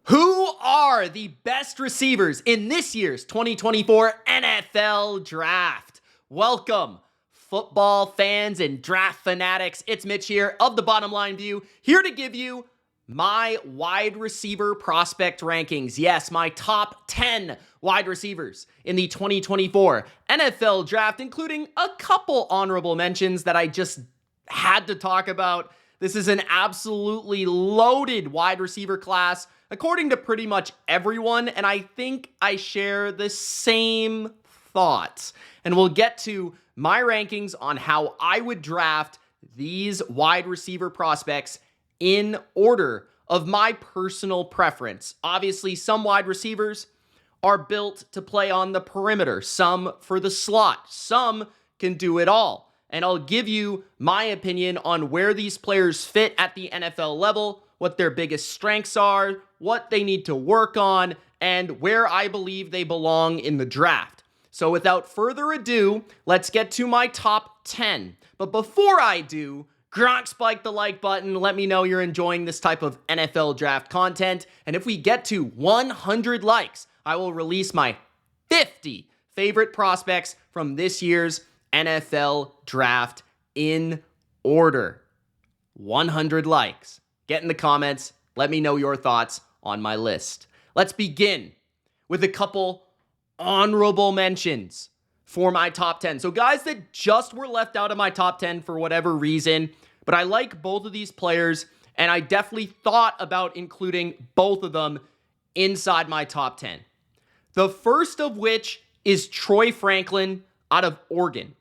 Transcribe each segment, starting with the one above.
Who are the best receivers in this year's 2024 NFL Draft? Welcome, football fans and draft fanatics. It's Mitch here of The Bottom Line View, here to give you my wide receiver prospect rankings. Yes, my top 10 wide receivers in the 2024 NFL Draft, including a couple honorable mentions that I just had to talk about. This is an absolutely loaded wide receiver class, according to pretty much everyone, and I think I share the same thoughts. And we'll get to my rankings on how I would draft these wide receiver prospects in order of my personal preference. Obviously, some wide receivers are built to play on the perimeter, some for the slot, some can do it all. And I'll give you my opinion on where these players fit at the NFL level, what their biggest strengths are, what they need to work on, and where I believe they belong in the draft. So without further ado, let's get to my top 10. But before I do, GRONK spike the like button. Let me know you're enjoying this type of NFL draft content. And if we get to 100 likes, I will release my 50 favorite prospects from this year's NFL Draft in order. 100 likes. Get in the comments. Let me know your thoughts on my list. Let's begin with a couple honorable mentions for my top 10. So guys that just were left out of my top 10 for whatever reason, but I like both of these players, and I definitely thought about including both of them inside my top 10. The first of which is Troy Franklin out of Oregon.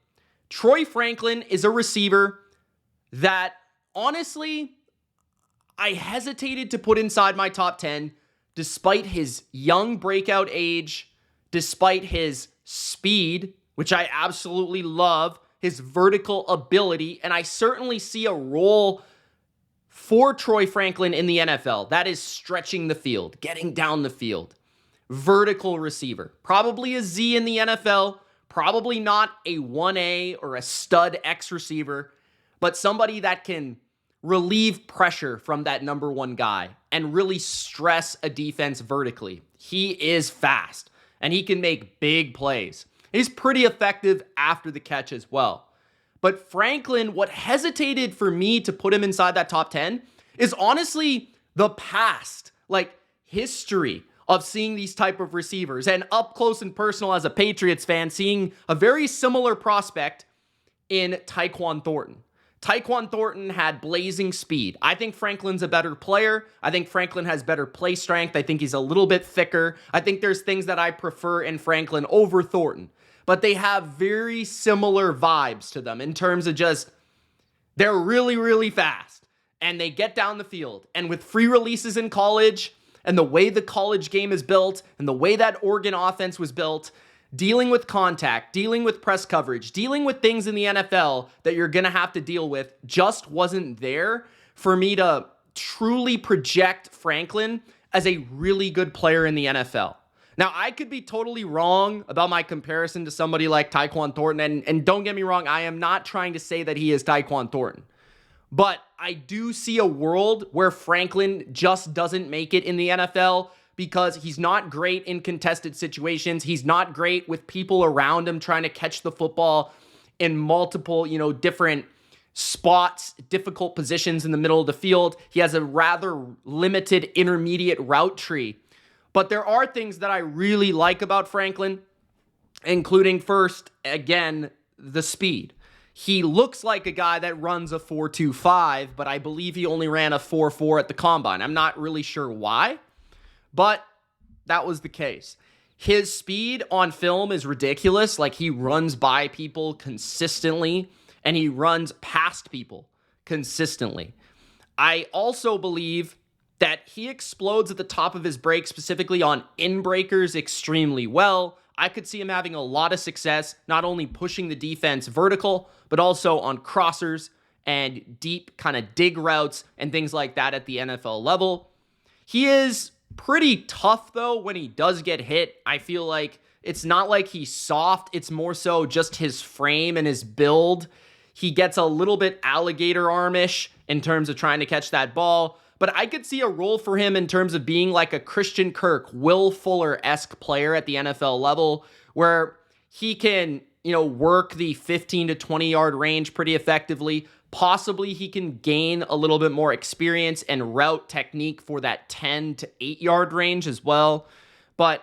Troy Franklin is a receiver that, honestly, I hesitated to put inside my top 10 despite his young breakout age, despite his speed, which I absolutely love, his vertical ability, and I certainly see a role for Troy Franklin in the NFL. That is stretching the field, getting down the field. Vertical receiver. Probably a Z in the NFL. Probably not a 1A or a stud X receiver, but somebody that can relieve pressure from that number one guy and really stress a defense vertically. He is fast, and he can make big plays. He's pretty effective after the catch as well. But Franklin, what hesitated for me to put him inside that top 10 is honestly the past, like history of seeing these type of receivers, and up close and personal as a Patriots fan, seeing a very similar prospect in Tyquan Thornton. Tyquan Thornton had blazing speed. I think Franklin's a better player. I think Franklin has better play strength. I think he's a little bit thicker. I think there's things that I prefer in Franklin over Thornton, but they have very similar vibes to them in terms of just, they're really, really fast, and they get down the field. And with free releases in college, and the way the college game is built, and the way that Oregon offense was built, dealing with contact, dealing with press coverage, dealing with things in the NFL that you're going to have to deal with just wasn't there for me to truly project Franklin as a really good player in the NFL. Now, I could be totally wrong about my comparison to somebody like Tyquan Thornton, and don't get me wrong, I am not trying to say that he is Tyquan Thornton. But I do see a world where Franklin just doesn't make it in the NFL because he's not great in contested situations. He's not great with people around him trying to catch the football in multiple, different spots, difficult positions in the middle of the field. He has a rather limited intermediate route tree. But there are things that I really like about Franklin, including first, again, the speed. He looks like a guy that runs a 4.25, but I believe he only ran a 4.4 at the combine. I'm not really sure why, but that was the case. His speed on film is ridiculous. Like, he runs by people consistently, and he runs past people consistently. I also believe that he explodes at the top of his break, specifically on in-breakers, extremely well. I could see him having a lot of success, not only pushing the defense vertical, but also on crossers and deep kind of dig routes and things like that at the NFL level. He is pretty tough, though, when he does get hit. I feel like it's not like he's soft. It's more so just his frame and his build. He gets a little bit alligator armish in terms of trying to catch that ball, but I could see a role for him in terms of being like a Christian Kirk, Will Fuller-esque player at the NFL level, where he can, work the 15 to 20 yard range pretty effectively. Possibly he can gain a little bit more experience and route technique for that 10 to 8 yard range as well. But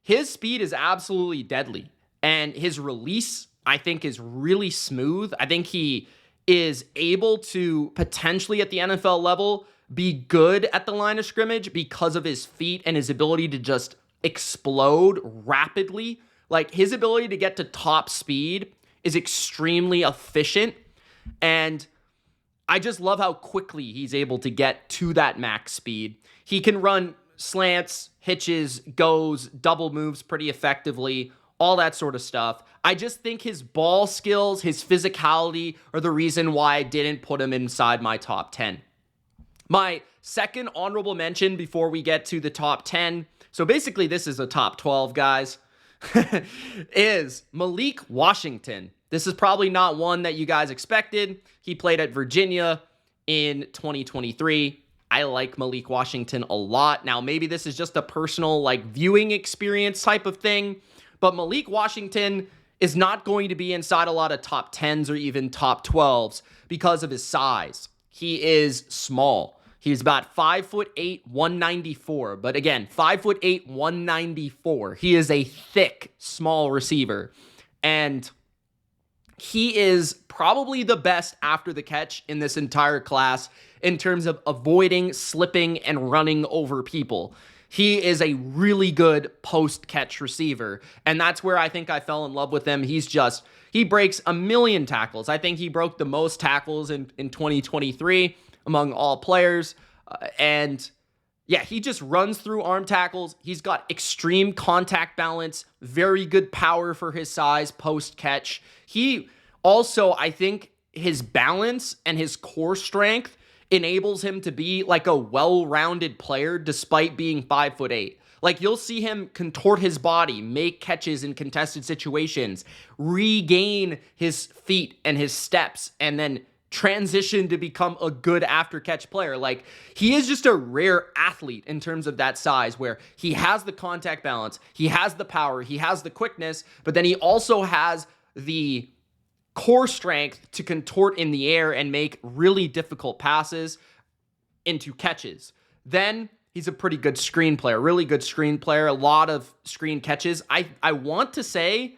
his speed is absolutely deadly. And his release, I think, is really smooth. I think he is able to potentially at the NFL level be good at the line of scrimmage because of his feet and his ability to just explode rapidly. Like, his ability to get to top speed is extremely efficient. And I just love how quickly he's able to get to that max speed. He can run slants, hitches, goes, double moves pretty effectively, all that sort of stuff. I just think his ball skills, his physicality are the reason why I didn't put him inside my top 10. My second honorable mention before we get to the top 10, so basically this is a top 12, guys, is Malik Washington. This is probably not one that you guys expected. He played at Virginia in 2023. I like Malik Washington a lot. Now, maybe this is just a personal, viewing experience type of thing, but Malik Washington is not going to be inside a lot of top 10s or even top 12s because of his size. He is small. He's about 5'8", 194. But again, 5'8", 194. He is a thick, small receiver. And he is probably the best after the catch in this entire class in terms of avoiding, slipping, and running over people. He is a really good post-catch receiver, and that's where I think I fell in love with him. He breaks a million tackles. I think he broke the most tackles in 2023 among all players, and yeah, he just runs through arm tackles. He's got extreme contact balance, very good power for his size post-catch. He also, I think, his balance and his core strength enables him to be like a well-rounded player despite being 5'8". Like, you'll see him contort his body, make catches in contested situations, regain his feet and his steps, and then transition to become a good after-catch player. Like, he is just a rare athlete in terms of that size, where he has the contact balance, he has the power, he has the quickness, but then he also has the core strength to contort in the air and make really difficult passes into catches. Then he's a pretty good screen player, really good screen player, a lot of screen catches. I want to say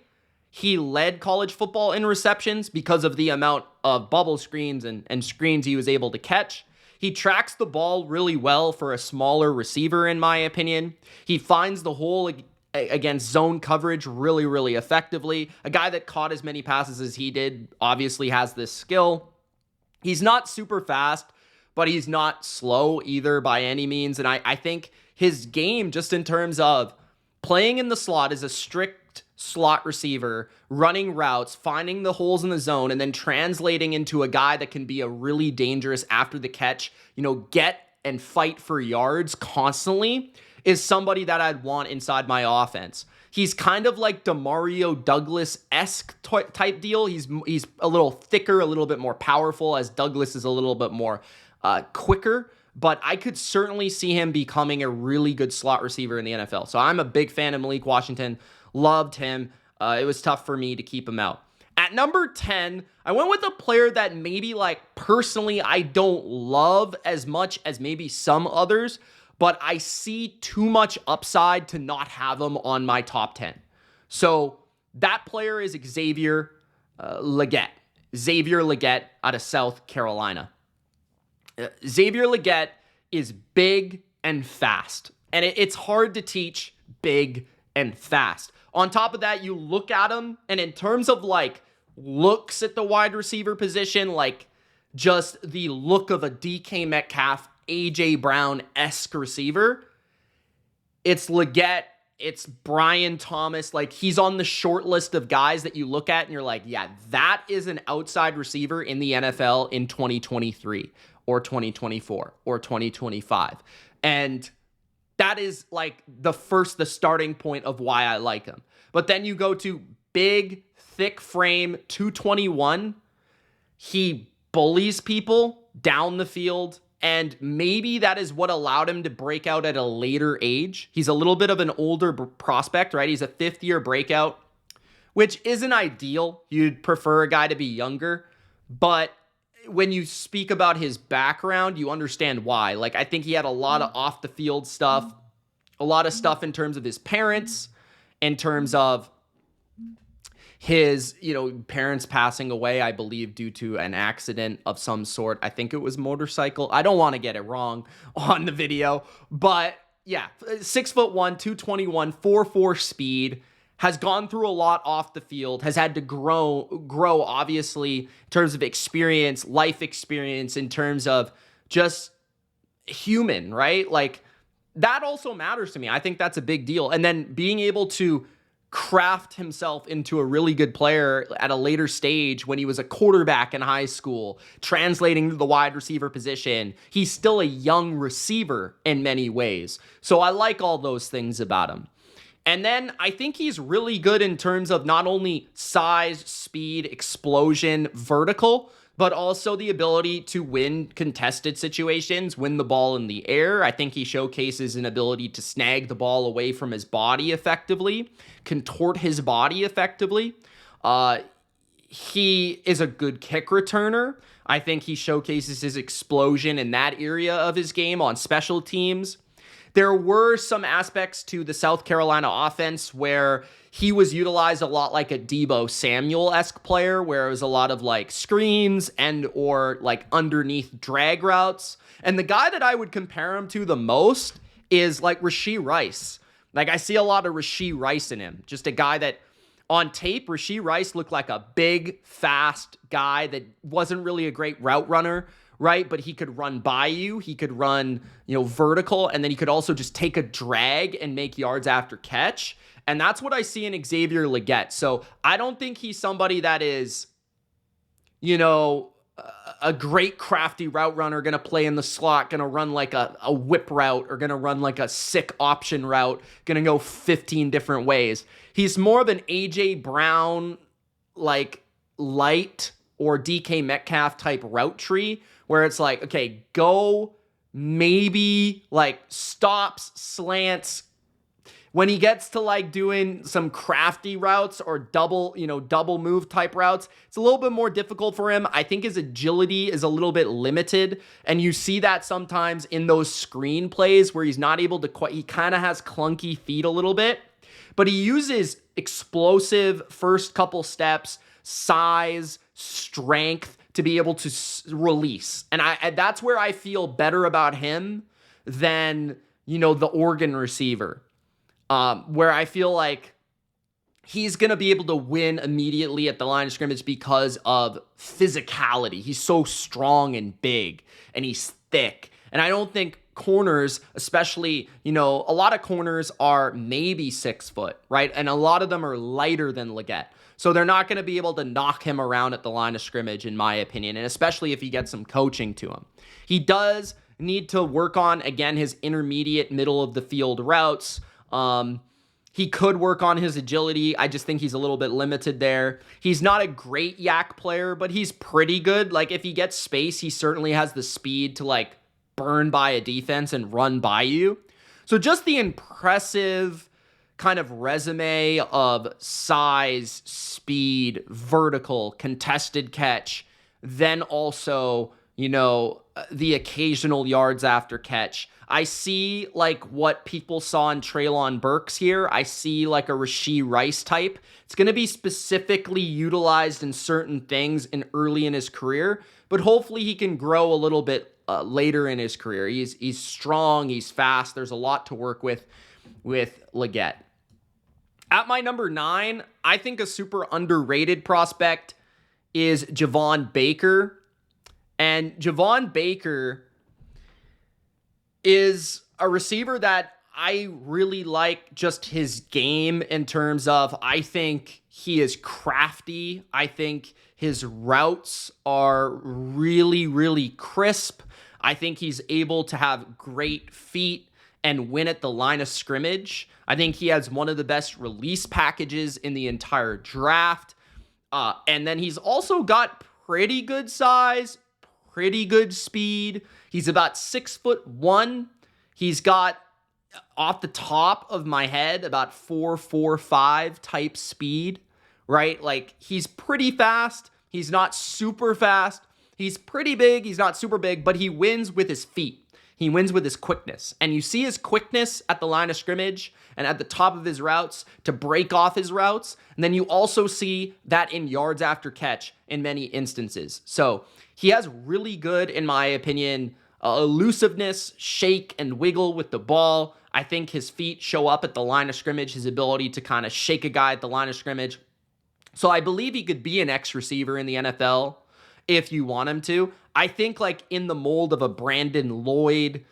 he led college football in receptions because of the amount of bubble screens and screens he was able to catch. He tracks the ball really well for a smaller receiver, in my opinion. He finds the hole against zone coverage really, really effectively. A guy that caught as many passes as he did obviously has this skill. He's not super fast, but he's not slow either by any means. And I think his game, just in terms of playing in the slot as a strict slot receiver, running routes, finding the holes in the zone, and then translating into a guy that can be a really dangerous after the catch, get and fight for yards constantly, is somebody that I'd want inside my offense. He's kind of like Demario Douglas-esque type deal. He's a little thicker, a little bit more powerful, as Douglas is a little bit more quicker. But I could certainly see him becoming a really good slot receiver in the NFL. So I'm a big fan of Malik Washington. Loved him. It was tough for me to keep him out. At number 10, I went with a player that maybe, personally, I don't love as much as maybe some others, but I see too much upside to not have him on my top 10. So that player is Xavier Legette. Xavier Legette out of South Carolina. Xavier Legette is big and fast, and it's hard to teach big and fast. On top of that, you look at him, and in terms of looks at the wide receiver position, just the look of a DK Metcalf, AJ Brown-esque receiver, it's Legette, it's Brian Thomas. He's on the short list of guys that you look at and you're like, yeah, that is an outside receiver in the NFL in 2023 or 2024 or 2025. And that is the starting point of why I like him. But then you go to big, thick frame, 221. He bullies people down the field And maybe that is what allowed him to break out at a later age. He's a little bit of an older prospect, right? He's a fifth-year breakout, which isn't ideal. You'd prefer a guy to be younger. But when you speak about his background, you understand why. Like, I think he had a lot of off-the-field stuff, a lot of stuff in terms of his parents, in terms of his, parents passing away, I believe, due to an accident of some sort. I think it was motorcycle. I don't want to get it wrong on the video, but yeah, 6'1", 221, 4.4 speed, has gone through a lot off the field, has had to grow obviously in terms of experience, life experience, in terms of just human, right? Like, that also matters to me. I think that's a big deal. And then being able to craft himself into a really good player at a later stage when he was a quarterback in high school, translating to the wide receiver position. He's still a young receiver in many ways. So I like all those things about him. And then I think he's really good in terms of not only size, speed, explosion, vertical, but also the ability to win contested situations, win the ball in the air. I think he showcases an ability to snag the ball away from his body effectively, contort his body effectively. He is a good kick returner. I think he showcases his explosion in that area of his game on special teams. There were some aspects to the South Carolina offense where he was utilized a lot like a Deebo Samuel-esque player, where it was a lot of like screens and or like underneath drag routes. And the guy that I would compare him to the most is like Rashee Rice. Like, I see a lot of Rashee Rice in him. Just a guy that on tape, Rashee Rice looked like a big, fast guy that wasn't really a great route runner, right? But he could run by you. He could run, vertical, and then he could also just take a drag and make yards after catch. And that's what I see in Xavier Legette. So I don't think he's somebody that is, a great crafty route runner, going to play in the slot, going to run like a whip route, or going to run like a sick option route, going to go 15 different ways. He's more of an A.J. Brown, like light or DK Metcalf type route tree, where it's like, okay, go maybe like stops, slants. When he gets to like doing some crafty routes or double move type routes, it's a little bit more difficult for him. I think his agility is a little bit limited, and you see that sometimes in those screen plays where he's not able to he kind of has clunky feet a little bit, but he uses explosive first couple steps, size, strength to be able to release. And that's where I feel better about him than, the Oregon receiver. Where I feel like he's going to be able to win immediately at the line of scrimmage because of physicality. He's so strong and big, and he's thick. And I don't think corners, especially, a lot of corners are maybe 6 foot, right? And a lot of them are lighter than Legette. So they're not going to be able to knock him around at the line of scrimmage, in my opinion, and especially if he gets some coaching to him. He does need to work on, again, his intermediate middle of the field routes. He could work on his agility. I just think he's a little bit limited there. He's not a great yak player, but he's pretty good. Like, if he gets space, he certainly has the speed to like burn by a defense and run by you. So just the impressive kind of resume of size, speed, vertical, contested catch, then also, the occasional yards after catch. I see like what people saw in Treylon Burks here. I see like a Rashee Rice type. It's going to be specifically utilized in certain things early in his career, but hopefully he can grow a little bit later in his career. He's strong, he's fast. There's a lot to work with Legette. At my number 9, I think a super underrated prospect is Javon Baker. And Javon Baker is a receiver that I really like just his game in terms of, I think he is crafty. I think his routes are really, really crisp. I think he's able to have great feet and win at the line of scrimmage. I think he has one of the best release packages in the entire draft. And then he's also got pretty good size, pretty good speed. He's about 6'1". He's got, off the top of my head, about 4.45 type speed, right? Like, he's pretty fast. He's not super fast. He's pretty big. He's not super big, but he wins with his feet. He wins with his quickness. And you see his quickness at the line of scrimmage and at the top of his routes to break off his routes. And then you also see that in yards after catch in many instances. So he has really good, in my opinion, elusiveness, shake, and wiggle with the ball. I think his feet show up at the line of scrimmage, his ability to kind of shake a guy at the line of scrimmage. So I believe he could be an X receiver in the NFL if you want him to. I think like in the mold of a Brandon Lloyd,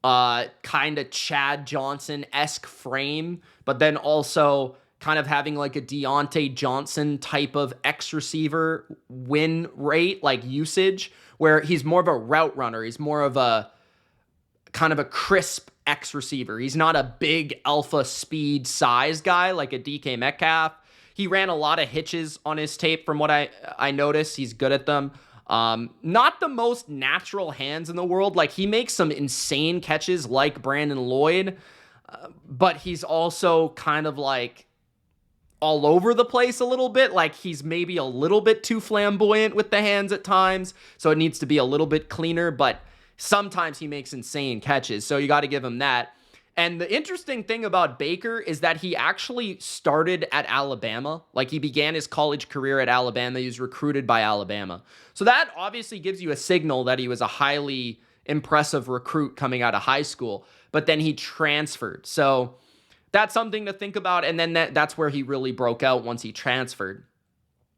kind of Chad Johnson-esque frame, but then also kind of having like a Deontay Johnson type of X receiver win rate, like usage, where he's more of a route runner. He's more of a kind of a crisp X receiver. He's not a big alpha speed size guy like a DK Metcalf. He ran a lot of hitches on his tape from what I noticed. He's good at them. Not the most natural hands in the world. Like, he makes some insane catches like Brandon Lloyd, but he's also kind of like all over the place a little bit. Like, he's maybe a little bit too flamboyant with the hands at times, so it needs to be a little bit cleaner, but sometimes he makes insane catches, so you got to give him that. And the interesting thing about Baker is that he actually started at Alabama. Like, he began his college career at Alabama. He was recruited by Alabama. So that obviously gives you a signal that he was a highly impressive recruit coming out of high school. But then he transferred. So that's something to think about. And then that's where he really broke out once he transferred.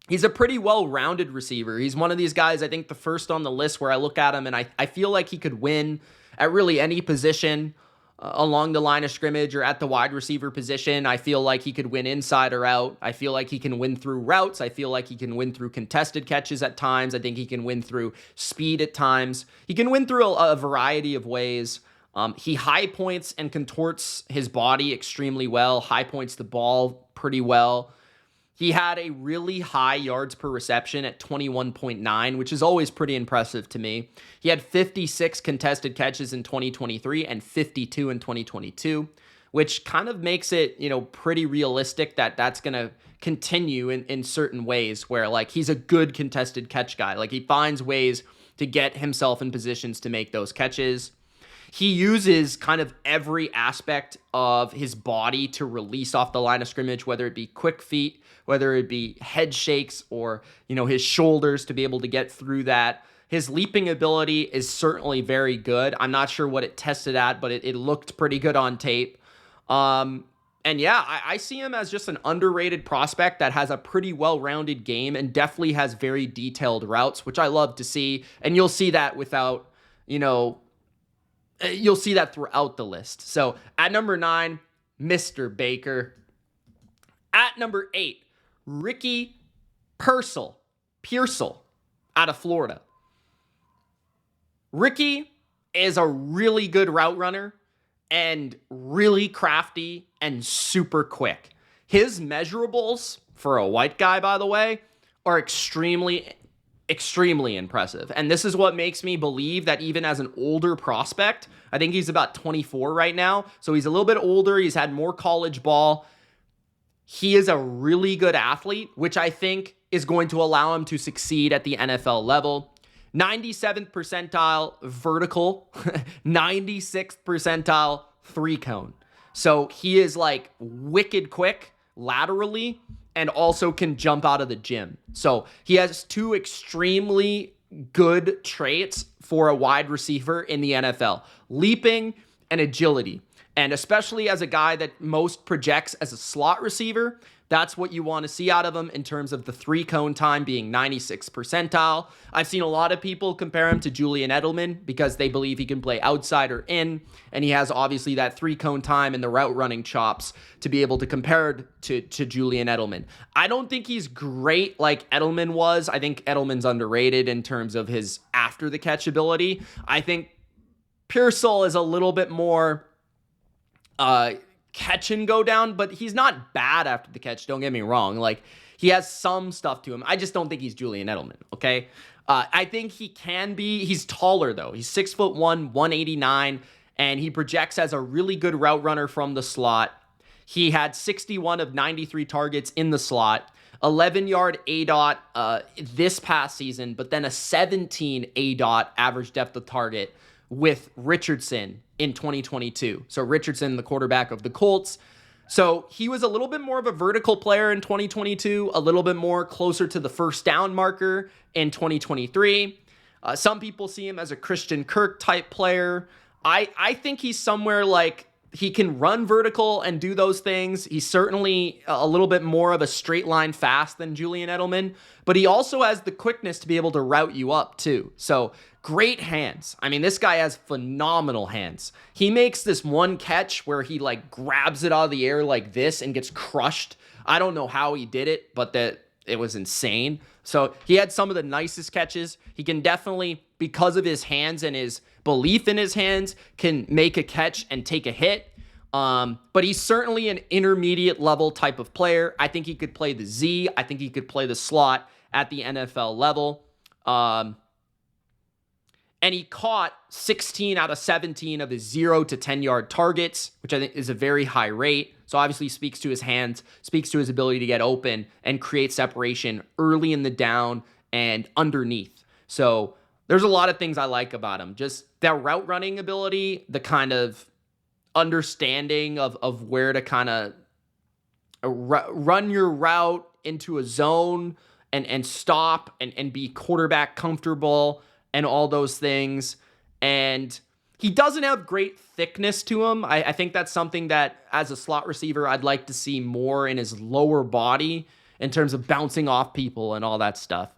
He's a pretty well-rounded receiver. He's one of these guys, I think the first on the list where I look at him and I feel like he could win at really any position along the line of scrimmage or at the wide receiver position. I feel like he could win inside or out. I feel like he can win through routes. I feel like he can win through contested catches at times. I think he can win through speed at times. He can win through a variety of ways. He high points and contorts his body extremely well, high points the ball pretty well. He had a really high yards per reception at 21.9, which is always pretty impressive to me. He had 56 contested catches in 2023 and 52 in 2022, which kind of makes it, pretty realistic that that's going to continue in certain ways where, like, he's a good contested catch guy. Like, he finds ways to get himself in positions to make those catches. He uses kind of every aspect of his body to release off the line of scrimmage, whether it be quick feet, whether it be head shakes, or, his shoulders to be able to get through that. His leaping ability is certainly very good. I'm not sure what it tested at, but it looked pretty good on tape. And yeah, I see him as just an underrated prospect that has a pretty well-rounded game and definitely has very detailed routes, which I love to see. And you'll see that you'll see that throughout the list. So at number 9, Mr. Baker. At number 8, Ricky Pearsall out of Florida. Ricky is a really good route runner and really crafty and super quick. His measurables, for a white guy, by the way, are extremely impressive. And this is what makes me believe that even as an older prospect, I think he's about 24 right now, so he's a little bit older, he's had more college ball. He is a really good athlete, which I think is going to allow him to succeed at the NFL level. 97th percentile vertical, 96th percentile 3-cone. So he is like wicked quick laterally and also can jump out of the gym. So he has two extremely good traits for a wide receiver in the NFL: leaping and agility. And especially as a guy that most projects as a slot receiver, that's what you want to see out of him in terms of the 3-cone time being 96th percentile. I've seen a lot of people compare him to Julian Edelman because they believe he can play outside or in, and he has obviously that 3-cone time and the route running chops to be able to compare to Julian Edelman. I don't think he's great like Edelman was. I think Edelman's underrated in terms of his after the catch ability. I think Pearsall is a little bit more catch and go down, but he's not bad after the catch. Don't get me wrong. Like, He has some stuff to him. I just don't think he's Julian Edelman, okay? I think he can be. He's taller, though. He's 6'1", 189, and he projects as a really good route runner from the slot. He had 61 of 93 targets in the slot, 11-yard ADOT this past season, but then a 17 ADOT average depth of target with Richardson in 2022. So Richardson, the quarterback of the Colts. So he was a little bit more of a vertical player in 2022, a little bit more closer to the first down marker in 2023. Some people see him as a Christian Kirk type player. I think he's somewhere like he can run vertical and do those things. He's certainly a little bit more of a straight line fast than Julian Edelman, but he also has the quickness to be able to route you up too. So great hands. I mean, this guy has phenomenal hands. He makes this one catch where he like grabs it out of the air like this and gets crushed. I don't know how he did it, but it was insane. So he had some of the nicest catches. He can definitely, because of his hands and his belief in his hands, can make a catch and take a hit. But he's certainly an intermediate level type of player. I think he could play the Z. I think he could play the slot at the NFL level. And he caught 16 out of 17 of his 0 to 10-yard targets, which I think is a very high rate. So obviously speaks to his hands, speaks to his ability to get open and create separation early in the down and underneath. So there's a lot of things I like about him. Just that route running ability, the kind of understanding of where to kind of run your route into a zone and stop and be quarterback comfortable and all those things. And he doesn't have great thickness to him. I think that's something that, as a slot receiver, I'd like to see more in his lower body in terms of bouncing off people and all that stuff.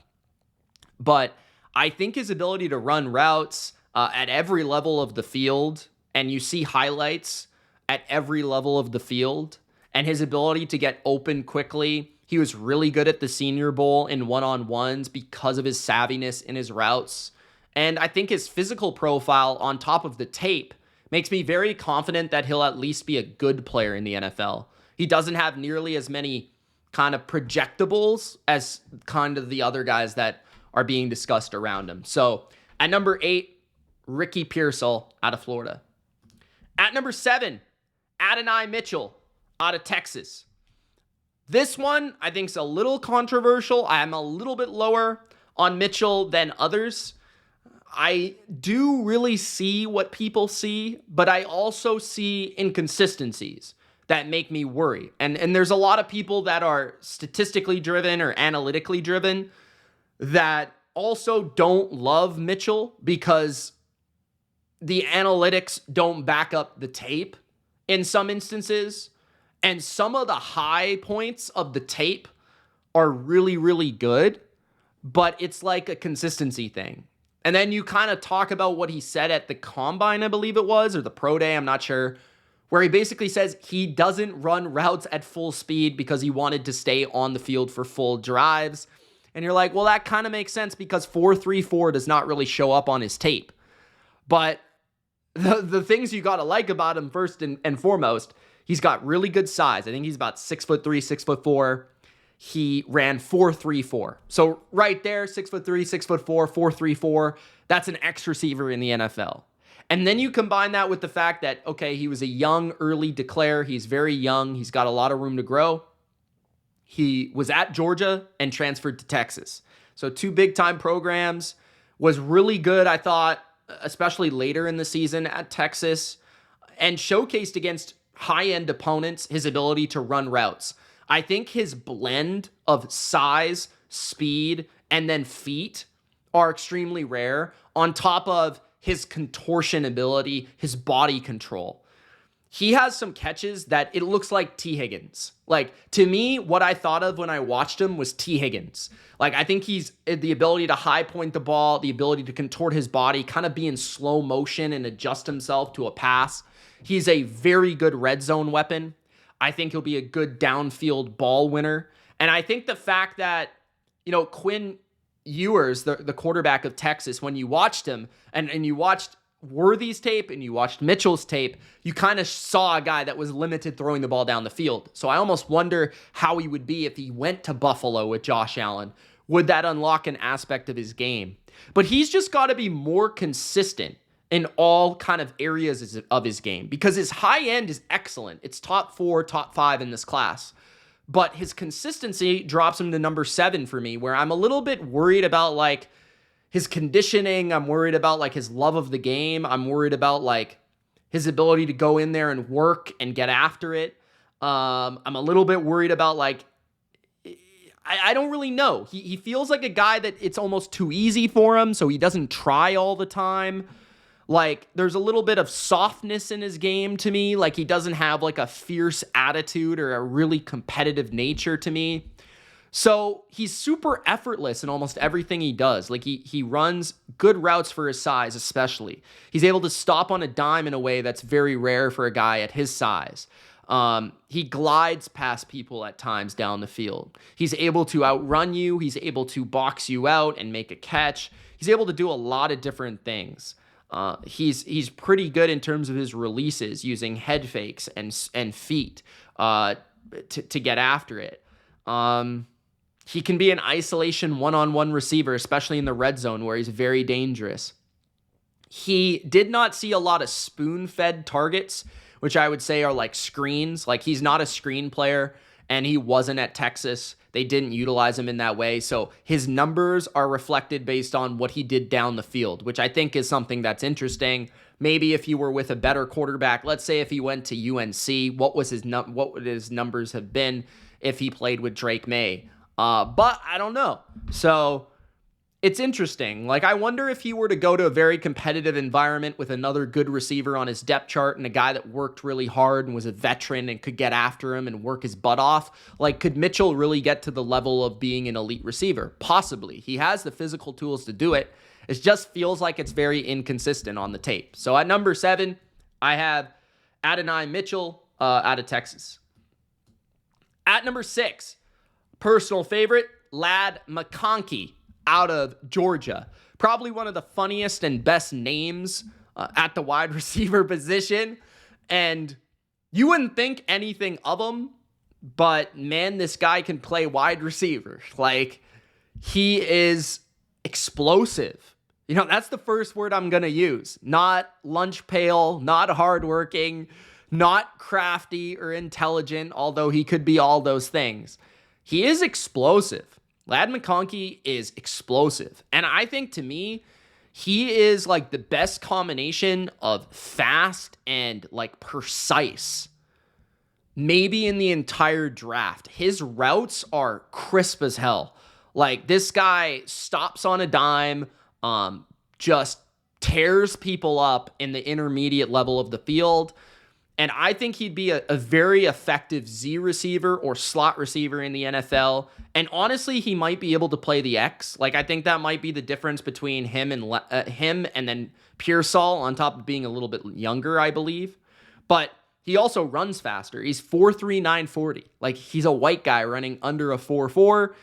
But I think his ability to run routes at every level of the field, and you see highlights at every level of the field, and his ability to get open quickly. He was really good at the Senior Bowl in one-on-ones because of his savviness in his routes. And I think his physical profile on top of the tape makes me very confident that he'll at least be a good player in the NFL. He doesn't have nearly as many kind of projectables as kind of the other guys that are being discussed around him. So at number 8, Ricky Pearsall out of Florida. At number 7, Adonai Mitchell out of Texas. This one I think is a little controversial. I am a little bit lower on Mitchell than others. I do really see what people see, but I also see inconsistencies that make me worry. And there's a lot of people that are statistically driven or analytically driven that also don't love Mitchell because the analytics don't back up the tape in some instances. And some of the high points of the tape are really, really good, but it's like a consistency thing. And then you kind of talk about what he said at the Combine, I believe it was, or the Pro Day, I'm not sure, where he basically says he doesn't run routes at full speed because he wanted to stay on the field for full drives. And you're like, well, that kind of makes sense because 4.34 does not really show up on his tape. But the things you got to like about him first and foremost, he's got really good size. I think he's about 6'3", 6'4". He ran 4.34. So right there, 6'3", 6'4", 4.34. That's an X receiver in the NFL. And then you combine that with the fact that, okay, he was a young early declare. He's very young. He's got a lot of room to grow. He was at Georgia and transferred to Texas. So 2 big-time programs. Was really good, I thought, especially later in the season at Texas. And showcased against high-end opponents his ability to run routes. I think his blend of size, speed, and then feet are extremely rare, on top of his contortion ability, his body control. He has some catches that it looks like T. Higgins. Like, to me, what I thought of when I watched him was T. Higgins. Like, I think he's the ability to high point the ball, the ability to contort his body, kind of be in slow motion and adjust himself to a pass. He's a very good red zone weapon. I think he'll be a good downfield ball winner. And I think the fact that, Quinn Ewers, the quarterback of Texas, when you watched him and you watched Worthy's tape and you watched Mitchell's tape, you kind of saw a guy that was limited throwing the ball down the field. So I almost wonder how he would be if he went to Buffalo with Josh Allen. Would that unlock an aspect of his game? But he's just got to be more consistent in all kind of areas of his game, because his high end is excellent. It's top 4, top 5 in this class. But his consistency drops him to number 7 for me, where I'm a little bit worried about like his conditioning. I'm worried about like his love of the game. I'm worried about like his ability to go in there and work and get after it. I'm a little bit worried about like, I don't really know. He feels like a guy that it's almost too easy for him, so he doesn't try all the time. Like, there's a little bit of softness in his game to me. Like, he doesn't have like a fierce attitude or a really competitive nature to me. So he's super effortless in almost everything he does. Like, he runs good routes for his size, especially. He's able to stop on a dime in a way that's very rare for a guy at his size. He glides past people at times down the field. He's able to outrun you. He's able to box you out and make a catch. He's able to do a lot of different things. He's pretty good in terms of his releases, using head fakes and feet to get after it. He can be an isolation one-on-one receiver, especially in the red zone where he's very dangerous. He did not see a lot of spoon-fed targets, which I would say are like screens. Like, he's not a screen player, and he wasn't at Texas. They didn't utilize him in that way. So his numbers are reflected based on what he did down the field, which I think is something that's interesting. Maybe if you were with a better quarterback, let's say if he went to UNC, what would his numbers have been if he played with Drake May? But I don't know. So it's interesting. Like, I wonder if he were to go to a very competitive environment with another good receiver on his depth chart and a guy that worked really hard and was a veteran and could get after him and work his butt off. Like, could Mitchell really get to the level of being an elite receiver? Possibly. He has the physical tools to do it. It just feels like it's very inconsistent on the tape. So at number 7, I have Adonai Mitchell out of Texas. At number 6, personal favorite, Lad Mcconkey out of Georgia. Probably one of the funniest and best names at the wide receiver position. And you wouldn't think anything of him, but man, this guy can play wide receiver. Like, he is explosive. You know, that's the first word I'm going to use. Not lunch pail, not hardworking, not crafty or intelligent, although he could be all those things. He is explosive. Lad Mcconkey is explosive. And I think, to me, he is like the best combination of fast and like precise, maybe in the entire draft. His routes are crisp as hell. Like, this guy stops on a dime, just tears people up in the intermediate level of the field. And I think he'd be a very effective Z receiver or slot receiver in the NFL. And honestly, he might be able to play the X. Like, I think that might be the difference between him and then Pearsall, on top of being a little bit younger, I believe. But he also runs faster. He's 4.3, 940. Like, he's a white guy running under a 4.4.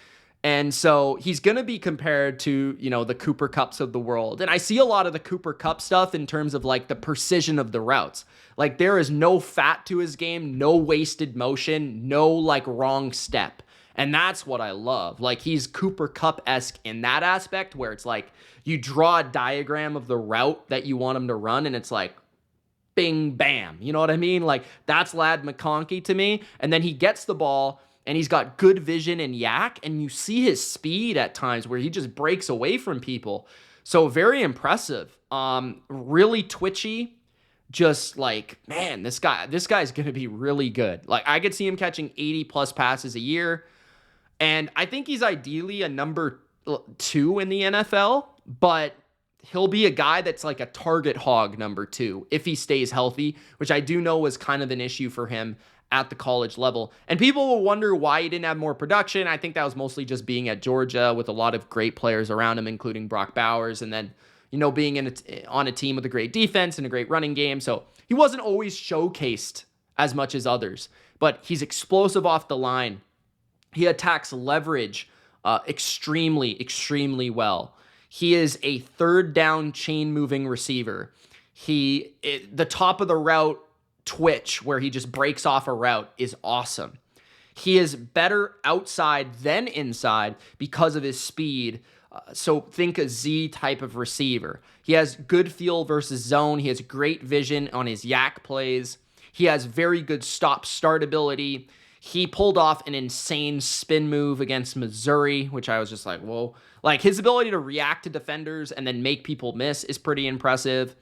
And so he's going to be compared to, you know, the Cooper Kupps of the world. And I see a lot of the Cooper Kupp stuff in terms of like the precision of the routes. Like, there is no fat to his game, no wasted motion, no like wrong step. And that's what I love. Like, he's Cooper Kupp-esque in that aspect, where it's like you draw a diagram of the route that you want him to run, and it's like bing, bam. You know what I mean? Like, that's Lad Mcconkey to me. And then he gets the ball, and he's got good vision and yak, and you see his speed at times where he just breaks away from people. So very impressive. Really twitchy. Just like, man, this guy's going to be really good. Like, I could see him catching 80 plus passes a year. And I think he's ideally a number 2 in the NFL, but he'll be a guy that's like a target hog number 2 if he stays healthy, which I do know was kind of an issue for him at the college level. And people will wonder why he didn't have more production. I think that was mostly just being at Georgia with a lot of great players around him, including Brock Bowers, and then, you know, being on a team with a great defense and a great running game. So he wasn't always showcased as much as others, but he's explosive off the line. He attacks leverage extremely, extremely well. He is a third down chain moving receiver. The top of the route twitch where he just breaks off a route is awesome. He is better outside than inside because of his speed. So think a Z type of receiver. He has good feel versus zone. He has great vision on his yak plays. He has very good stop-start ability. He pulled off an insane spin move against Missouri, which I was just like, whoa. Like, his ability to react to defenders and then make people miss is pretty impressive.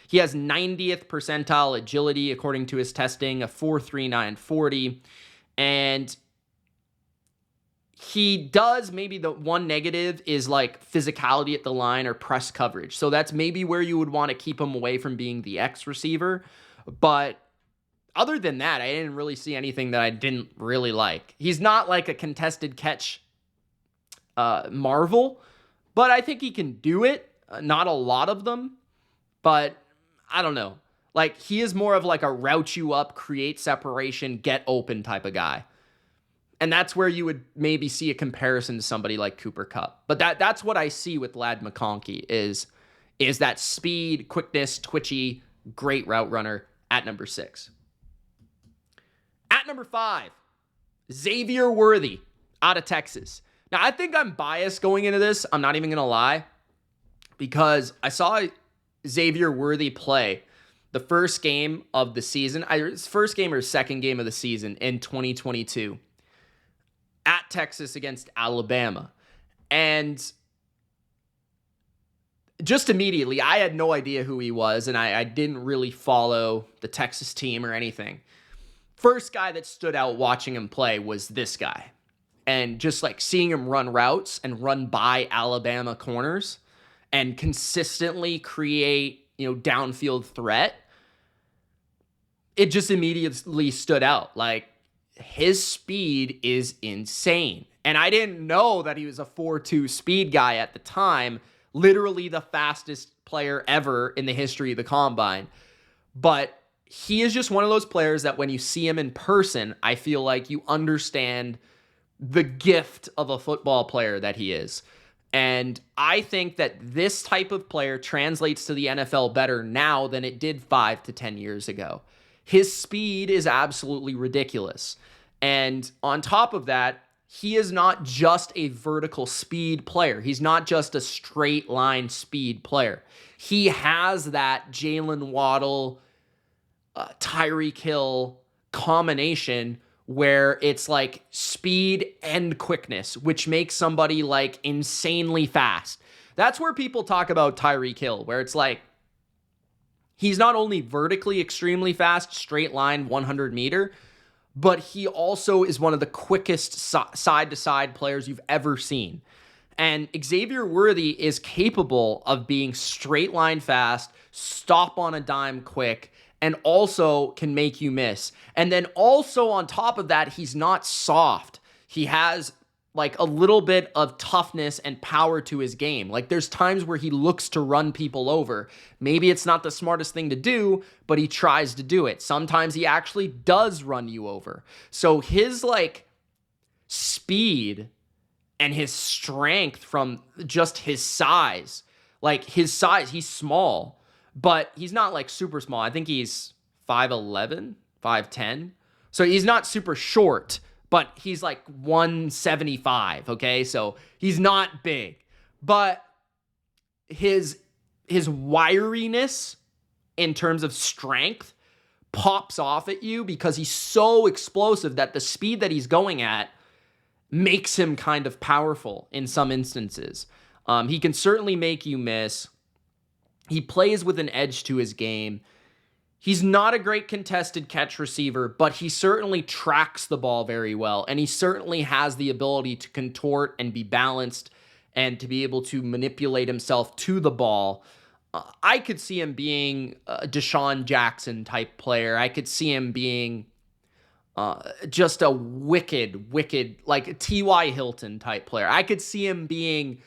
He has 90th percentile agility, according to his testing, a 4.39 40. And he does, maybe the one negative is like physicality at the line or press coverage. So that's maybe where you would want to keep him away from being the X receiver. But other than that, I didn't really see anything that I didn't really like. He's not like a contested catch marvel, but I think he can do it. Not a lot of them, but I don't know. Like, he is more of like a route you up, create separation, get open type of guy. And that's where you would maybe see a comparison to somebody like Cooper Kupp. But that's what I see with Lad Mcconkey is that speed, quickness, twitchy, great route runner at number 6. At number 5, Xavier Worthy out of Texas. Now, I think I'm biased going into this. I'm not even going to lie. Because I saw Xavier Worthy play the first game of the season, either his first game or second game of the season in 2022 at Texas against Alabama. And just immediately, I had no idea who he was, and I didn't really follow the Texas team or anything. First guy that stood out watching him play was this guy. And just like seeing him run routes and run by Alabama corners and consistently create, downfield threat, it just immediately stood out. Like, his speed is insane. And I didn't know that he was a 4.2 speed guy at the time, literally the fastest player ever in the history of the combine. But he is just one of those players that when you see him in person, I feel like you understand the gift of a football player that he is. And I think that this type of player translates to the NFL better now than it did 5 to 10 years ago. His speed is absolutely ridiculous. And on top of that, he is not just a vertical speed player. He's not just a straight line speed player. He has that Jalen Waddle, Tyreek Hill combination where it's like speed and quickness, which makes somebody like insanely fast. That's where people talk about Tyreek Hill, where it's like, he's not only vertically extremely fast, straight line, 100 meter, but he also is one of the quickest side-to-side players you've ever seen. And Xavier Worthy is capable of being straight line fast, stop on a dime quick, and also can make you miss. And then also on top of that, he's not soft. He has like a little bit of toughness and power to his game. Like, there's times where he looks to run people over. Maybe it's not the smartest thing to do, but he tries to do it. Sometimes he actually does run you over. So his like speed and his strength from just his size, he's small, but he's not like super small. I think he's 5'11", 5'10". So he's not super short, but he's like 175, okay? So he's not big. But his wiriness in terms of strength pops off at you because he's so explosive that the speed that he's going at makes him kind of powerful in some instances. He can certainly make you miss. He plays with an edge to his game. He's not a great contested catch receiver, but he certainly tracks the ball very well, and he certainly has the ability to contort and be balanced and to be able to manipulate himself to the ball. I could see him being a Deshaun Jackson type player. I could see him being just a wicked, like a T.Y. Hilton type player. I could see him being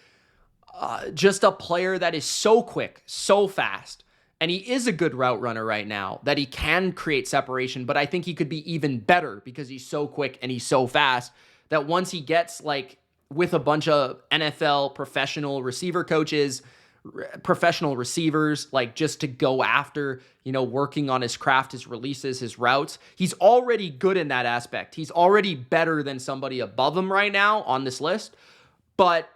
just a player that is so quick, so fast. And he is a good route runner right now, that he can create separation, but I think he could be even better because he's so quick and he's so fast that once he gets like with a bunch of NFL professional receiver coaches professional receivers, like just to go after, working on his craft, his releases, his routes. He's already good in that aspect. He's already better than somebody above him right now on this list. But,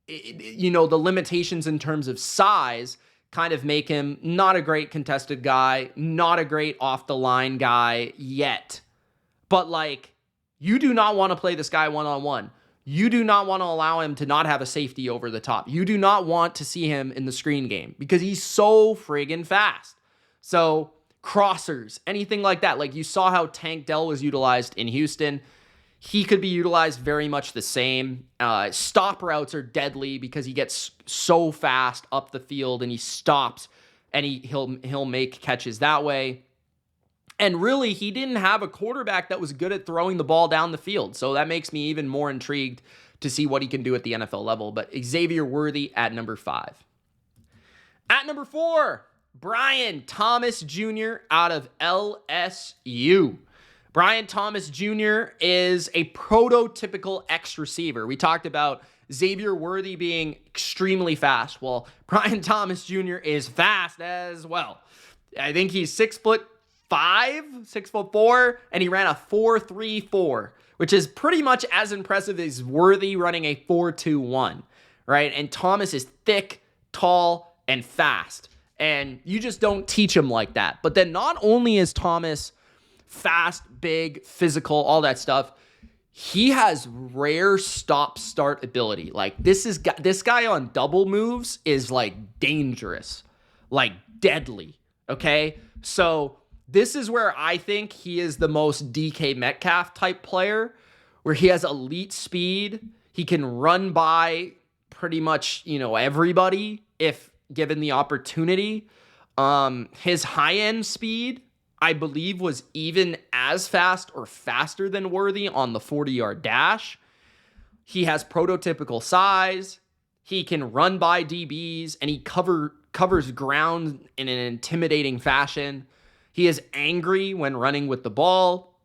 the limitations in terms of size kind of make him not a great contested guy, not a great off the line guy yet. But like, you do not want to play this guy one-on-one. You do not want to allow him to not have a safety over the top. You do not want to see him in the screen game because he's so friggin' fast. So crossers, anything like that. Like you saw how Tank Dell was utilized in Houston. He could be utilized very much the same. Stop routes are deadly because he gets so fast up the field and he stops and he'll make catches that way. And really, he didn't have a quarterback that was good at throwing the ball down the field. So that makes me even more intrigued to see what he can do at the NFL level. But Xavier Worthy at number 5. At number 4, Brian Thomas Jr. out of LSU. Brian Thomas Jr. is a prototypical X receiver. We talked about Xavier Worthy being extremely fast. Well, Brian Thomas Jr. is fast as well. I think he's 6'5", 6'4", and he ran a 4.34, which is pretty much as impressive as Worthy running a 4.21, right? And Thomas is thick, tall, and fast. And you just don't teach him like that. But then not only is Thomas fast, big, physical, all that stuff, he has rare stop-start ability. Like this guy on double moves is like dangerous, like deadly, okay? So this is where I think he is the most DK Metcalf type player, where he has elite speed. He can run by pretty much, everybody if given the opportunity. His high-end speed, I believe, was even as fast or faster than Worthy on the 40-yard dash. He has prototypical size. He can run by DBs, and he covers ground in an intimidating fashion. He is angry when running with the ball.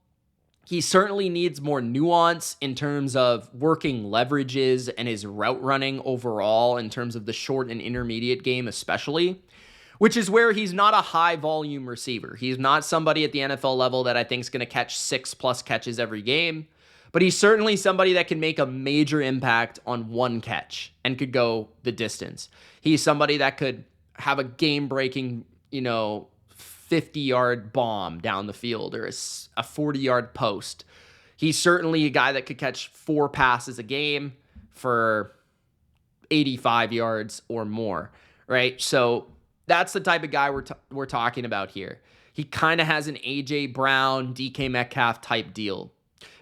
He certainly needs more nuance in terms of working leverages and his route running overall in terms of the short and intermediate game especially, which is where he's not a high volume receiver. He's not somebody at the NFL level that I think is going to catch 6+ catches every game, but he's certainly somebody that can make a major impact on one catch and could go the distance. He's somebody that could have a game-breaking, 50-yard bomb down the field or a 40-yard post. He's certainly a guy that could catch 4 passes a game for 85 yards or more, right? So that's the type of guy we're talking about here. He kind of has an A.J. Brown, DK Metcalf type deal.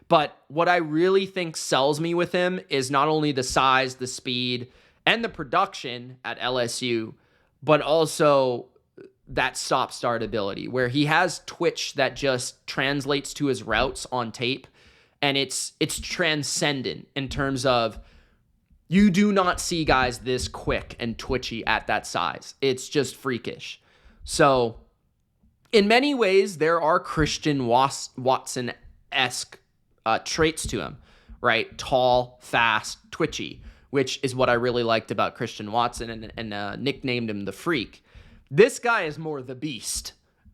But what I really think sells me with him is not only the size, the speed, and the production at LSU, but also that stop-start ability where he has twitch that just translates to his routes on tape, and it's transcendent in terms of you do not see guys this quick and twitchy at that size. It's just freakish. So in many ways, there are Christian Watson-esque traits to him, right? Tall, fast, twitchy, which is what I really liked about Christian Watson and nicknamed him the Freak. This guy is more the beast,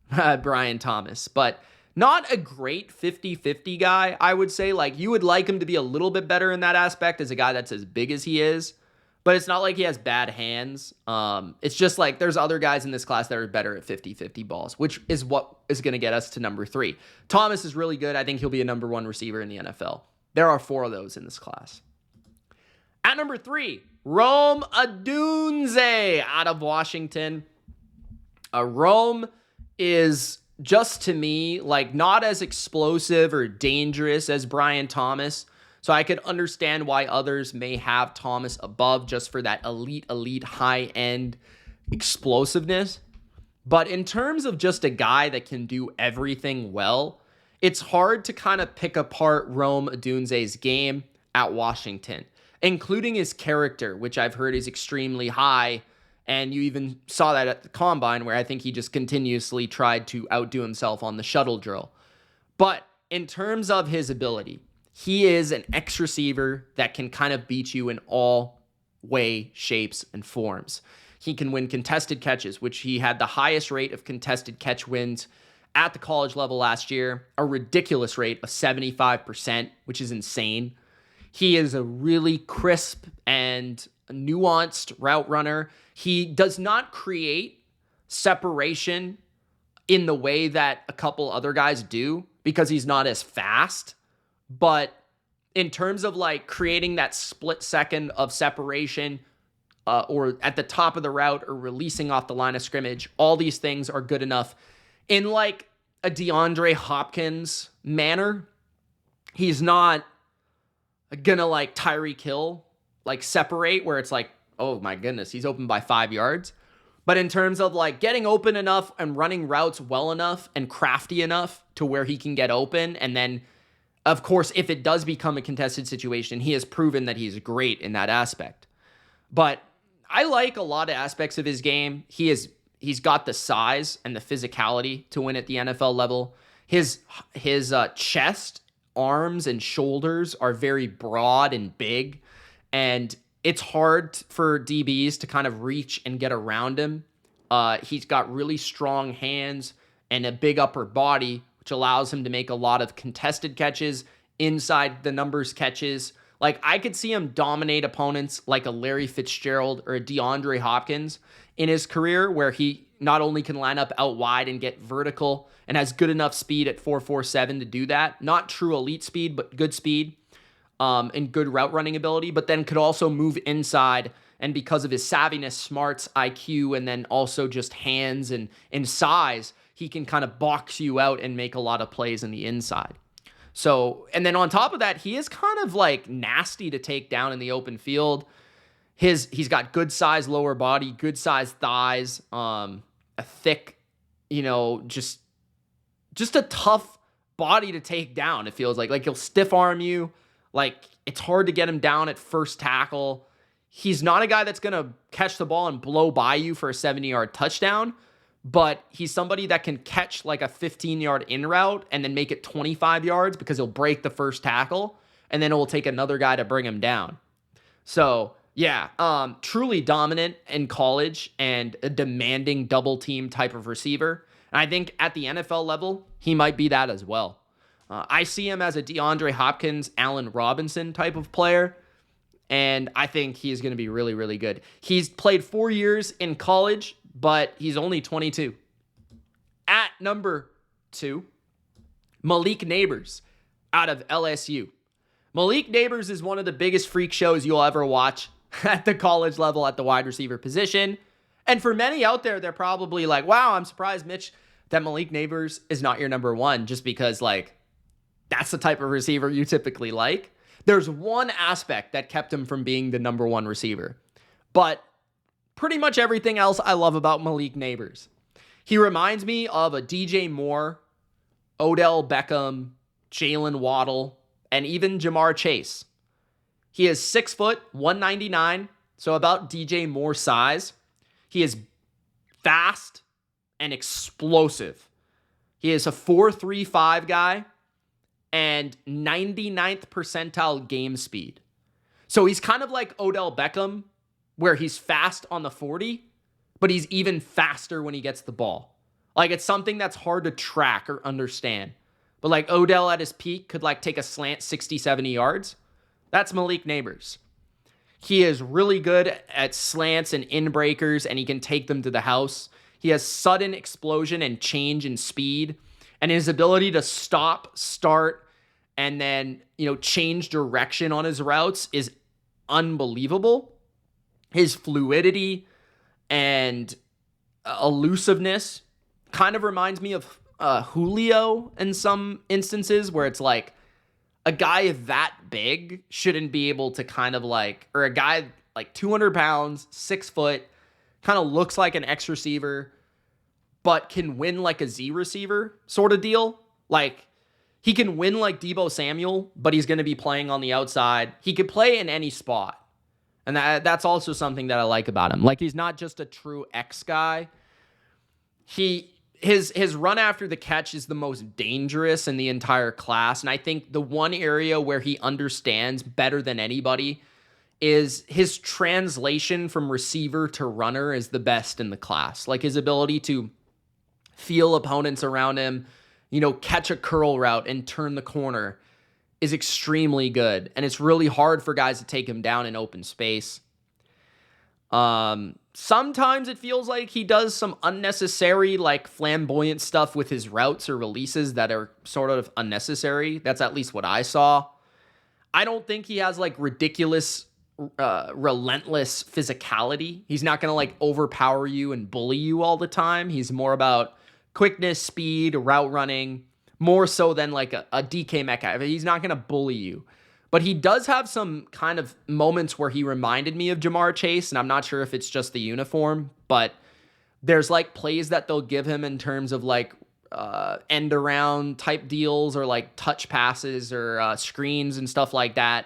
Brian Thomas, but not a great 50-50 guy, I would say. Like, you would like him to be a little bit better in that aspect as a guy that's as big as he is, but it's not like he has bad hands. It's just like there's other guys in this class that are better at 50-50 balls, which is what is going to get us to number 3. Thomas is really good. I think he'll be a number 1 receiver in the NFL. There are 4 of those in this class. At number 3, Rome Odunze out of Washington. Rome is just, to me, like not as explosive or dangerous as Brian Thomas. So I could understand why others may have Thomas above just for that elite high-end explosiveness. But in terms of just a guy that can do everything well, it's hard to kind of pick apart Rome Odunze's game at Washington, including his character, which I've heard is extremely high. And you even saw that at the Combine, where I think he just continuously tried to outdo himself on the shuttle drill. But in terms of his ability, he is an X receiver that can kind of beat you in all way, shapes, and forms. He can win contested catches, which he had the highest rate of contested catch wins at the college level last year, a ridiculous rate of 75%, which is insane. He is a really crisp and nuanced route runner. He does not create separation in the way that a couple other guys do because he's not as fast. But in terms of like creating that split second of separation, or at the top of the route or releasing off the line of scrimmage, all these things are good enough. In like a DeAndre Hopkins manner, he's not gonna like Tyreek Hill, like separate where it's like, oh my goodness, he's open by 5 yards. But in terms of like getting open enough and running routes well enough and crafty enough to where he can get open, and then of course, if it does become a contested situation, he has proven that he's great in that aspect. But I like a lot of aspects of his game. He's got the size and the physicality to win at the NFL level. His chest, arms, and shoulders are very broad and big, and it's hard for DBs to kind of reach and get around him. He's got really strong hands and a big upper body, which allows him to make a lot of contested catches, inside the numbers catches. Like, I could see him dominate opponents like a Larry Fitzgerald or a DeAndre Hopkins in his career, where he not only can line up out wide and get vertical and has good enough speed at 4.47 to do that. Not true elite speed, but good speed and good route running ability, but then could also move inside. And because of his savviness, smarts, IQ, and then also just hands and size, he can kind of box you out and make a lot of plays in the inside. So, and then on top of that, he is kind of like nasty to take down in the open field. He's got good size lower body, good size thighs, a thick, just a tough body to take down. It feels like he'll stiff arm you. Like, it's hard to get him down at first tackle. He's not a guy that's going to catch the ball and blow by you for a 70-yard touchdown, but he's somebody that can catch like a 15-yard in route and then make it 25 yards because he'll break the first tackle, and then it will take another guy to bring him down. So, yeah, truly dominant in college and a demanding double team type of receiver. And I think at the NFL level, he might be that as well. I see him as a DeAndre Hopkins, Allen Robinson type of player, and I think he's going to be really, really good. He's played 4 years in college, but he's only 22. At number 2, Malik Nabers out of LSU. Malik Nabers is one of the biggest freak shows you'll ever watch at the college level at the wide receiver position. And for many out there, they're probably like, wow, I'm surprised, Mitch, that Malik Nabers is not your number one, just because that's the type of receiver you typically like. There's one aspect that kept him from being the number one receiver, but pretty much everything else I love about Malik Nabers. He reminds me of a DJ Moore, Odell Beckham, Jalen Waddle, and even Jamar Chase. He is 6 foot, 199, so about DJ Moore size. He is fast and explosive. He is a 4.35 guy and 99th percentile game speed. So he's kind of like Odell Beckham, where he's fast on the 40, but he's even faster when he gets the ball. Like, it's something that's hard to track or understand. But like Odell at his peak could take a slant 60, 70 yards. That's Malik Nabers. He is really good at slants and in breakers, and he can take them to the house. He has sudden explosion and change in speed, and his ability to stop, start, and then, change direction on his routes is unbelievable. His fluidity and elusiveness kind of reminds me of Julio in some instances, where it's like a guy that big shouldn't be able to or a guy 200 pounds, 6 foot, kind of looks like an X receiver, but can win like a Z receiver sort of deal. Like, he can win like Deebo Samuel, but he's going to be playing on the outside. He could play in any spot. And that's also something that I like about him. Like, he's not just a true X guy. His run after the catch is the most dangerous in the entire class. And I think the one area where he understands better than anybody is his translation from receiver to runner is the best in the class. Like his ability to feel opponents around him, catch a curl route and turn the corner is extremely good. And it's really hard for guys to take him down in open space. Sometimes it feels like he does some unnecessary, like flamboyant stuff with his routes or releases that are sort of unnecessary. That's at least what I saw. I don't think he has like ridiculous, relentless physicality. He's not going to like overpower you and bully you all the time. He's more about quickness, speed, route running, more so than like a DK Metcalf. He's not going to bully you. But he does have some kind of moments where he reminded me of Ja'Marr Chase, and I'm not sure if it's just the uniform, but there's like plays that they'll give him in terms of like end around type deals or like touch passes or screens and stuff like that,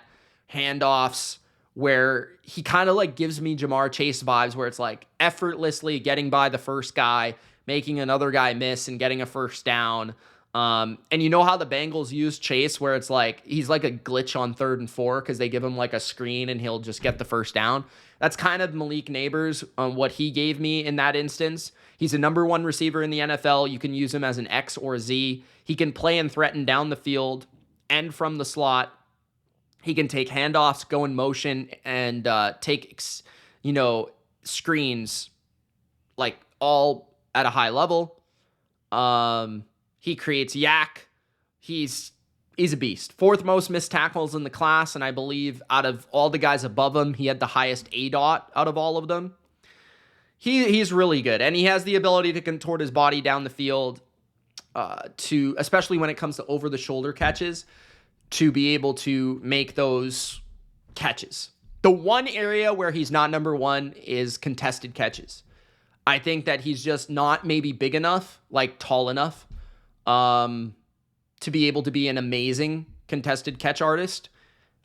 handoffs, where he kind of like gives me Ja'Marr Chase vibes where it's like effortlessly getting by the first guy, making another guy miss and getting a first down. And you know how the Bengals use Chase where it's like he's like a glitch on 3rd and 4 because they give him like a screen and he'll just get the first down. That's kind of Malik Nabers on what he gave me in that instance. He's a number 1 receiver in the NFL. You can use him as an X or Z. He can play and threaten down the field and from the slot. He can take handoffs, go in motion, and take screens like all at a high level. He creates yak. He's a beast. 4th most missed tackles in the class, and I believe out of all the guys above him, he had the highest ADOT out of all of them. He's really good, and he has the ability to contort his body down the field, especially when it comes to over-the-shoulder catches, to be able to make those catches. The one area where he's not number 1 is contested catches. I think that he's just not maybe big enough, like tall enough, to be able to be an amazing contested catch artist.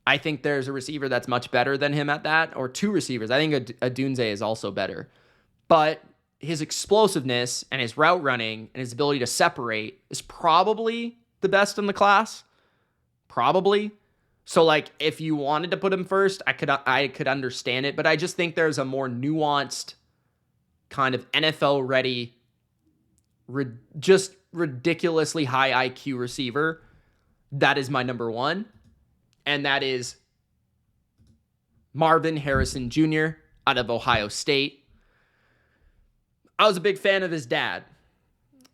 I think there's a receiver that's much better than him at that, or 2 receivers. I think Odunze is also better. But his explosiveness and his route running and his ability to separate is probably the best in the class. Probably. So, like, if you wanted to put him first, I could understand it. But I just think there's a more nuanced kind of NFL-ready, just ridiculously high IQ receiver. That is my number 1. And that is Marvin Harrison Jr. out of Ohio State. I was a big fan of his dad.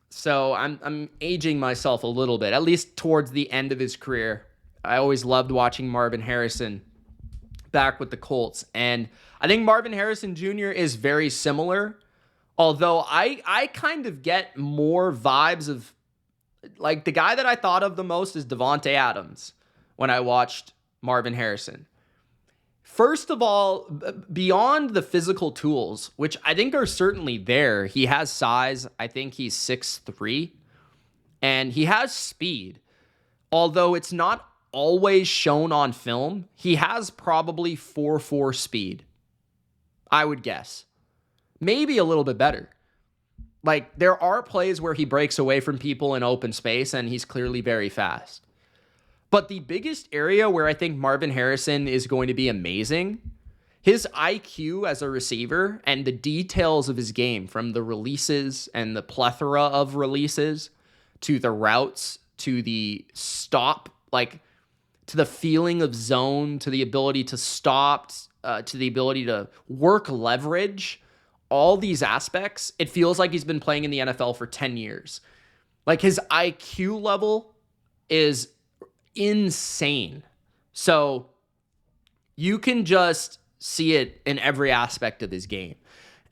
So I'm aging myself a little bit, at least towards the end of his career. I always loved watching Marvin Harrison back with the Colts. And I think Marvin Harrison Jr. is very similar. Although I kind of get more vibes of, like, the guy that I thought of the most is Davante Adams when I watched Marvin Harrison. First of all, beyond the physical tools, which I think are certainly there, he has size. I think he's 6'3", and he has speed. Although it's not always shown on film, he has probably 4.4 speed, I would guess. Maybe a little bit better. Like, there are plays where he breaks away from people in open space, and he's clearly very fast. But the biggest area where I think Marvin Harrison is going to be amazing, his IQ as a receiver and the details of his game, from the releases and the plethora of releases to the routes to the stop, like to the feeling of zone, to the ability to stop, to the ability to work leverage, all these aspects, it feels like he's been playing in the NFL for 10 years. Like, his IQ level is insane. So you can just see it in every aspect of his game.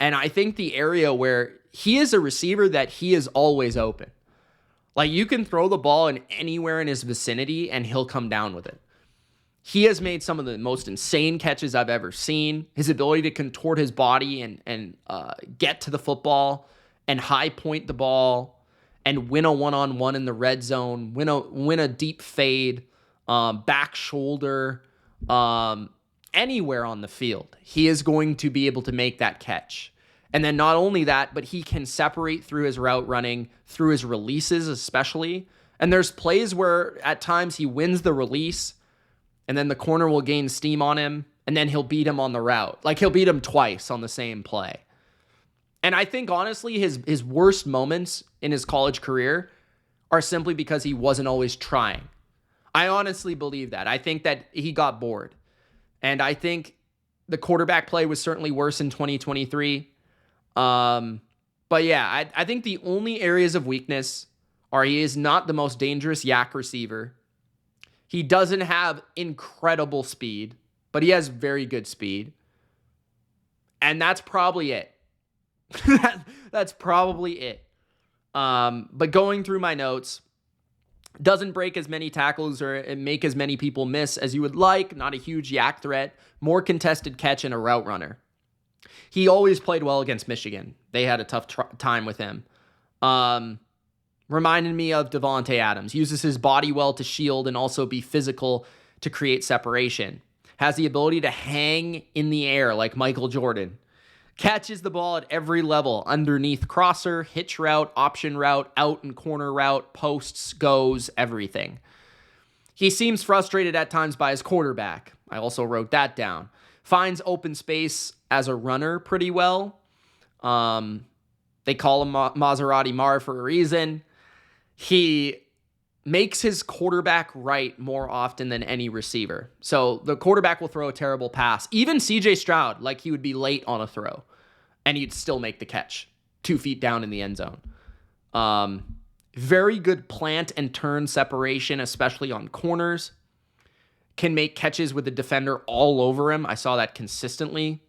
And I think the area where he is a receiver that he is always open. Like, you can throw the ball in anywhere in his vicinity and he'll come down with it. He has made some of the most insane catches I've ever seen. His ability to contort his body and get to the football and high point the ball and win a one-on-one in the red zone, win a deep fade, back shoulder, anywhere on the field. He is going to be able to make that catch. And then not only that, but he can separate through his route running, through his releases especially. And there's plays where at times he wins the release, and then the corner will gain steam on him, and then he'll beat him on the route. Like, he'll beat him twice on the same play. And I think, honestly, his worst moments in his college career are simply because he wasn't always trying. I honestly believe that. I think that he got bored. And I think the quarterback play was certainly worse in 2023. But yeah, I think the only areas of weakness are he is not the most dangerous yak receiver. He doesn't have incredible speed, but he has very good speed. And that's probably it. That's probably it. But going through my notes, doesn't break as many tackles or make as many people miss as you would like. Not a huge yak threat. More contested catch and a route runner. He always played well against Michigan. They had a tough time with him. Reminded me of Davante Adams. Uses his body well to shield and also be physical to create separation. Has the ability to hang in the air like Michael Jordan. Catches the ball at every level. Underneath crosser, hitch route, option route, out and corner route, posts, goes, everything. He seems frustrated at times by his quarterback. I also wrote that down. Finds open space as a runner pretty well. They call him Maserati Marv for a reason. He makes his quarterback right more often than any receiver. So the quarterback will throw a terrible pass. Even CJ Stroud, like, he would be late on a throw, and he'd still make the catch 2 feet down in the end zone. Very good plant and turn separation, especially on corners. Can make catches with the defender all over him. I saw that consistently.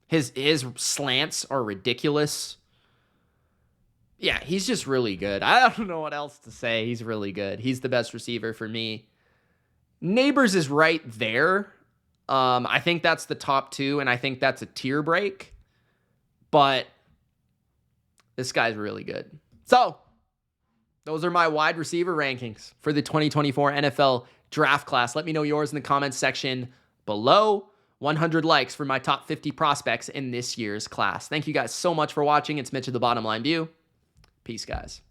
His slants are ridiculous. Yeah, he's just really good. I don't know what else to say. He's really good. He's the best receiver for me. Nabers is right there. I think that's the top two, and I think that's a tier break. But this guy's really good. So, those are my wide receiver rankings for the 2024 NFL draft class. Let me know yours in the comments section below. 100 likes for my top 50 prospects in this year's class. Thank you guys so much for watching. It's Mitch of the Bottom Line View. Peace, guys.